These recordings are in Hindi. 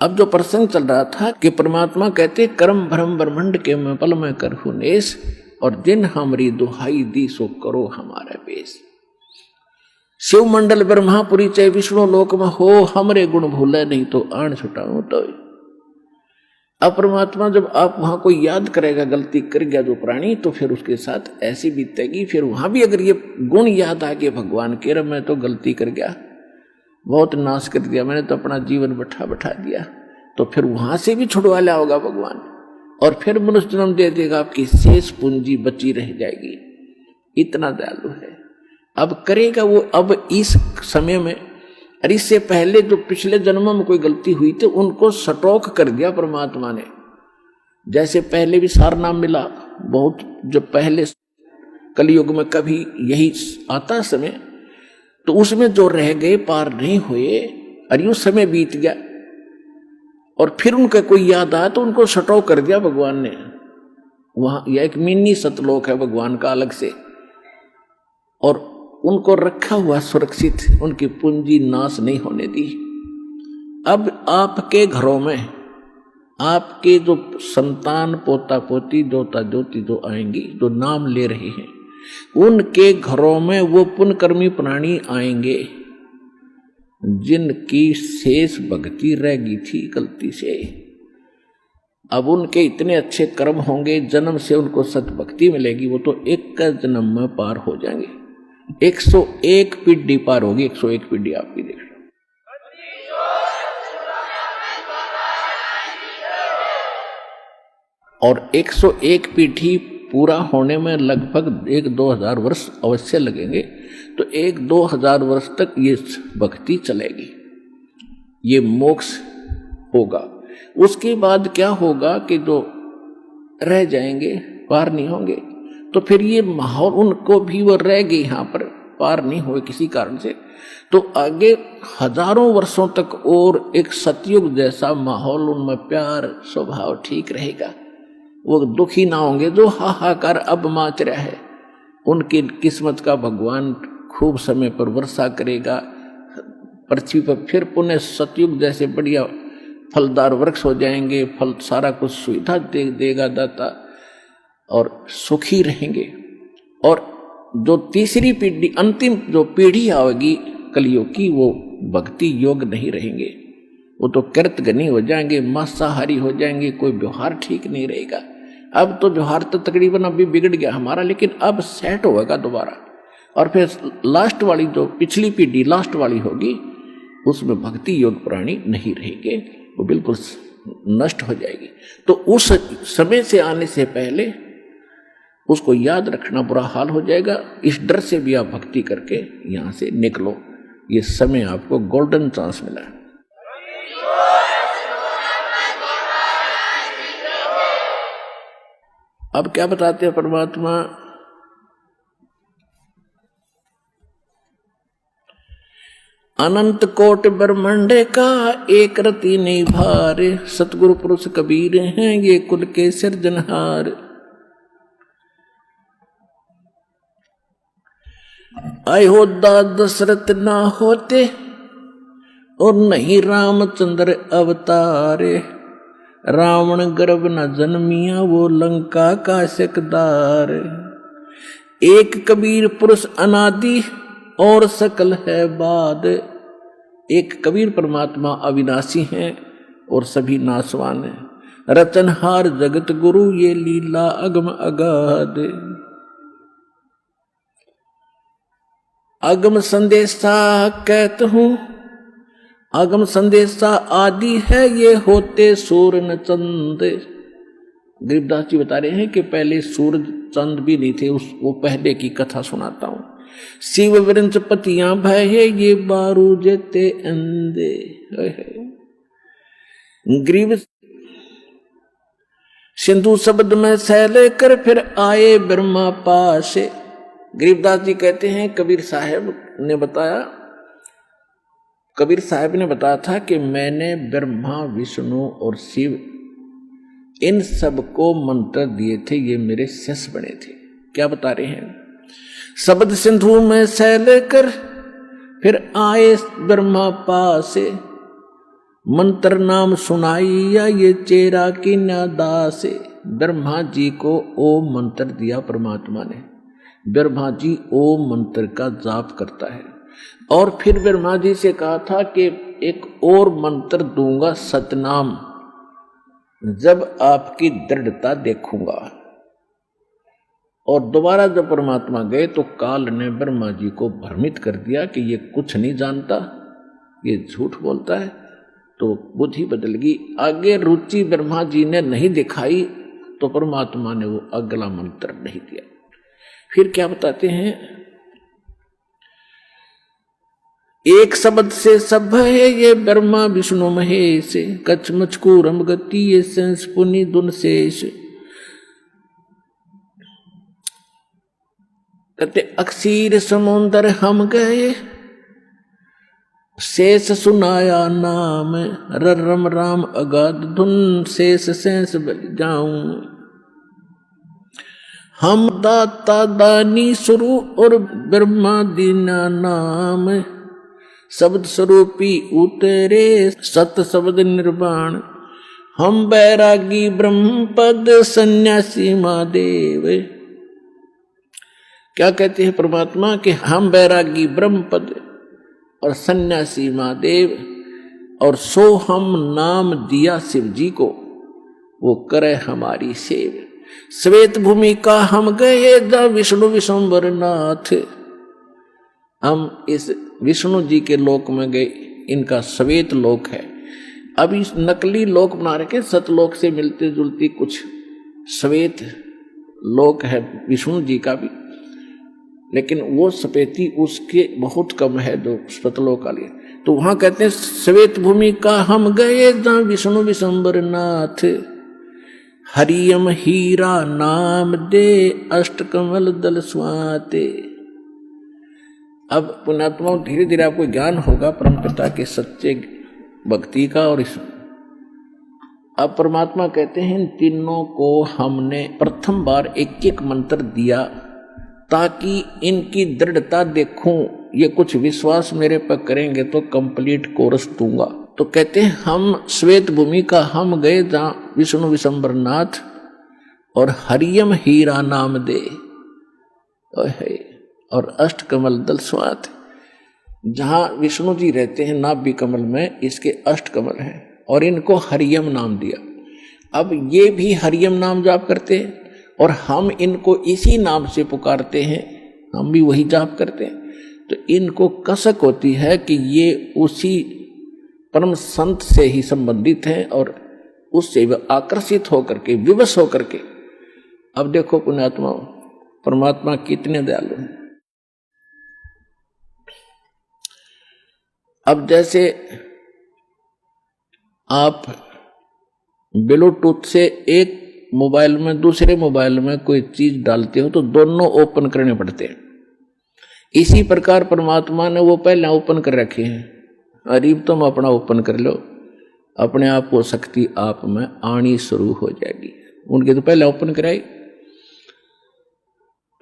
अब जो प्रसंग चल रहा था कि परमात्मा कहते कर्म भ्रम ब्रह्मंड के मैं पल में करहु नेस, और जिन हमरी दुहाई दी सो करो हमारा बेस। शिव मंडल ब्रह्मापुरी चाहे विष्णु लोक में हो, हमरे गुण भूले नहीं तो आण छुटाऊं तो। अब परमात्मा जब आप वहां कोई याद करेगा गलती कर गया जो प्राणी, तो फिर उसके साथ ऐसी बीतेगी। फिर वहां भी अगर ये गुण याद आ गए भगवान के, मैं तो गलती कर गया, बहुत नाश कर दिया, मैंने तो अपना जीवन बैठा दिया, तो फिर वहां से भी छुड़वा लिया होगा भगवान, और फिर मनुष्य जन्म दे देगा, आपकी शेष पूंजी बची रह जाएगी। इतना दयालु है। अब करेगा वो, अब इस समय में, और इससे पहले जो पिछले जन्मों में कोई गलती हुई थी उनको स्टॉक कर दिया परमात्मा ने। जैसे पहले भी सार नाम मिला बहुत, जब पहले कलयुग में कभी यही आता समय, तो उसमें जो रह गए पार नहीं हुए, और यूं समय बीत गया, और फिर उनका कोई याद आया तो उनको स्टॉक कर दिया भगवान ने। वहां यह एक मिनी सतलोक है भगवान का अलग से, और उनको रखा हुआ सुरक्षित, उनकी पूंजी नाश नहीं होने दी। अब आपके घरों में आपके जो संतान पोता पोती दोता दोती जो आएंगी, जो नाम ले रहे हैं, उनके घरों में वो पुण्यकर्मी प्राणी आएंगे जिनकी शेष भक्ति रह गई थी गलती से। अब उनके इतने अच्छे कर्म होंगे, जन्म से उनको सतभक्ति मिलेगी, वो तो एक का जन्म में पार हो जाएंगे। 101 पीढ़ी पार होगी, 101 पीढ़ी आपकी देख लो। और 101 पीढ़ी पूरा होने में लगभग 1-2 हजार वर्ष अवश्य लगेंगे, तो 1-2 हजार वर्ष तक ये भक्ति चलेगी, ये मोक्ष होगा। उसके बाद क्या होगा कि जो रह जाएंगे पार नहीं होंगे, तो फिर ये माहौल उनको भी वो रह गए यहाँ पर, पार नहीं हुए किसी कारण से, तो आगे हजारों वर्षों तक और एक सतयुग जैसा माहौल, उनमें प्यार स्वभाव ठीक रहेगा। वो दुखी ना होंगे जो हाहाकार अब माच रहा है। उनकी किस्मत का भगवान खूब समय पर वर्षा करेगा, पृथ्वी पर फिर पुनः सतयुग जैसे बढ़िया फलदार वृक्ष हो जाएंगे, फल सारा कुछ सुविधा देगा दाता, और सुखी रहेंगे। और जो तीसरी पीढ़ी, अंतिम जो पीढ़ी आएगी कलियुग की, वो भक्ति योग नहीं रहेंगे, वो तो कृतघ्नी हो जाएंगे, मांसाहारी हो जाएंगे, कोई व्यवहार ठीक नहीं रहेगा। अब तो व्यवहार तो तकरीबन अभी बिगड़ गया हमारा, लेकिन अब सेट होगा दोबारा। और फिर लास्ट वाली जो पिछली पीढ़ी लास्ट वाली होगी, उसमें भक्ति योग प्राणी नहीं रहेंगे, वो बिल्कुल नष्ट हो जाएगी। तो उस समय से आने से पहले उसको याद रखना, बुरा हाल हो जाएगा। इस डर से भी आप भक्ति करके यहां से निकलो, ये समय आपको गोल्डन चांस मिला है। अब क्या बताते हैं परमात्मा, अनंत कोट ब्रह्मांडे का एक रति नहीं भार, सतगुरु पुरुष कबीर हैं ये कुल के सिरजनहार। अयोध्या दशरथ ना होते और नहीं रामचंद्र अवतारे, रावण गर्भ न जन्मिया वो लंका का सिकदार। एक कबीर पुरुष अनादि और सकल है बाद, एक कबीर परमात्मा अविनाशी हैं और सभी नाशवान हैं। रचनहार जगत गुरु ये लीला अगम अगाध, अगम संदेशा कहत हूँ, अगम संदेशा आदि है ये होते सूर्य न चंद। गरीबदास जी बता रहे हैं कि पहले सूरज चंद भी नहीं थे, वो पहले की कथा सुनाता हूं। शिव वृंच पतियां भय है ये बारू जेते अंधे। ग्रीव सिंधु शब्द में सैले कर फिर आए ब्रह्मा पास। गरीबदास जी कहते हैं कबीर साहब ने बताया, कबीर साहब ने बताया था कि मैंने ब्रह्मा विष्णु और शिव इन सबको मंत्र दिए थे, ये मेरे शिष्य बने थे। क्या बता रहे हैं, शब्द सिंधु में सैल कर फिर आए ब्रह्मा पास, मंत्र नाम सुनाइया ये चेरा की नादास। ब्रह्मा जी को ओम मंत्र दिया परमात्मा ने। ब्रह्मा जी ओम मंत्र का जाप करता है और फिर ब्रह्मा जी से कहा था कि एक और मंत्र दूंगा सतनाम, जब आपकी दृढ़ता देखूंगा। और दोबारा जब परमात्मा गए तो काल ने ब्रह्मा जी को भ्रमित कर दिया कि ये कुछ नहीं जानता, ये झूठ बोलता है। तो बुद्धि बदल गई। आगे रुचि ब्रह्मा जी ने नहीं दिखाई तो परमात्मा ने वो अगला मंत्र नहीं दिया। फिर क्या बताते हैं, एक शब्द से सब है ये ब्रह्मा विष्णु महेश, कच्छ मचकूरम गति ये सेंस पुनि दुन शेष। कहते अक्षीर समुंदर हम गए, शेष सुनाया नाम, रम राम अगाध धुन, शेष सेंस बल जाऊं। हम दाता दानी शुरू और ब्रह्मा दीना नाम, शब्द स्वरूपी उतरे सत शब्द निर्वाण। हम बैरागी ब्रह्म पद सन्यासी महादेव। क्या कहते हैं परमात्मा कि हम बैरागी ब्रह्म पद और सन्यासी महादेव, और सो हम नाम दिया शिव जी को, वो करे हमारी सेव। श्वेत भूमि का हम गए द विष्णु विश्वम्बर नाथ। हम इस विष्णु जी के लोक में गए, इनका श्वेत लोक है। अब इस नकली लोक बना रखे, सतलोक से मिलते जुलती कुछ श्वेत लोक है विष्णु जी का भी, लेकिन वो सपेती उसके बहुत कम है जो सतलोक वाली। तो वहां कहते हैं श्वेत भूमि का हम गए जहां विष्णु विश्वम्बर नाथ, हरियम हीरा नाम दे अष्टकमल दल स्वाते। अब पुण्यात्मा धीरे धीरे आपको ज्ञान होगा परमपिता के सच्चे भक्ति का। और इस अब परमात्मा कहते हैं इन तीनों को हमने प्रथम बार एक एक मंत्र दिया ताकि इनकी दृढ़ता देखूं, ये कुछ विश्वास मेरे पर करेंगे तो कंप्लीट कोर्स दूंगा। तो कहते हैं हम श्वेत भूमि का हम गए जहां विष्णु विश्वम्बर नाथ और हरियम हीरा नाम दे और अष्टकमल दल स्वात, जहां विष्णु जी रहते हैं नाभि कमल में, इसके अष्टकमल हैं और इनको हरियम नाम दिया। अब ये भी हरियम नाम जाप करते हैं और हम इनको इसी नाम से पुकारते हैं, हम भी वही जाप करते हैं। तो इनको कसक होती है कि ये उसी परम संत से ही संबंधित हैं और उससे आकर्षित होकर के, विवश होकर के। अब देखो पुण्यात्मा परमात्मा कितने दयालु हैं। अब जैसे आप ब्लूटूथ से एक मोबाइल में दूसरे मोबाइल में कोई चीज डालते हो तो दोनों ओपन करने पड़ते हैं, इसी प्रकार परमात्मा ने वो पहले ओपन कर रखे हैं। अरीब तुम अपना ओपन कर लो, अपने आप को शक्ति आप में आनी शुरू हो जाएगी। उनके तो पहले ओपन कराई।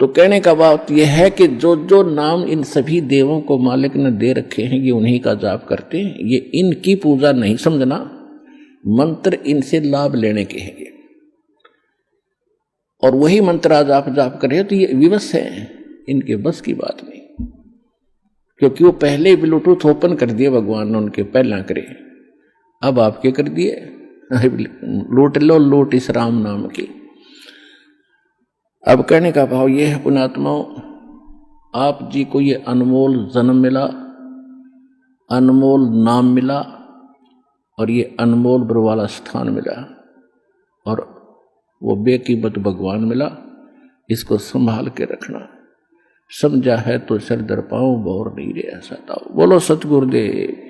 तो कहने का बात यह है कि जो जो नाम इन सभी देवों को मालिक ने दे रखे हैं ये उन्हीं का जाप करते हैं। ये इनकी पूजा नहीं समझना, मंत्र इनसे लाभ लेने के हैं ये। और वही मंत्र आज आप जाप कर रहे हो तो ये विवश है, इनके बस की बात नहीं, क्योंकि वो पहले ब्लूटूथ ओपन कर दिए भगवान ने, उनके पहला करे, अब आपके कर दिए। लूट लो लूट इस राम नाम की। अब कहने का भाव ये है पुण्यात्माओं, आप जी को ये अनमोल जन्म मिला, अनमोल नाम मिला और ये अनमोल बरवाला स्थान मिला और वो बेकीमत भगवान मिला। इसको संभाल के रखना, समझा है तो सर दर पाऊं, बोर नहीं रे सताओ। बोलो सतगुरुदेव।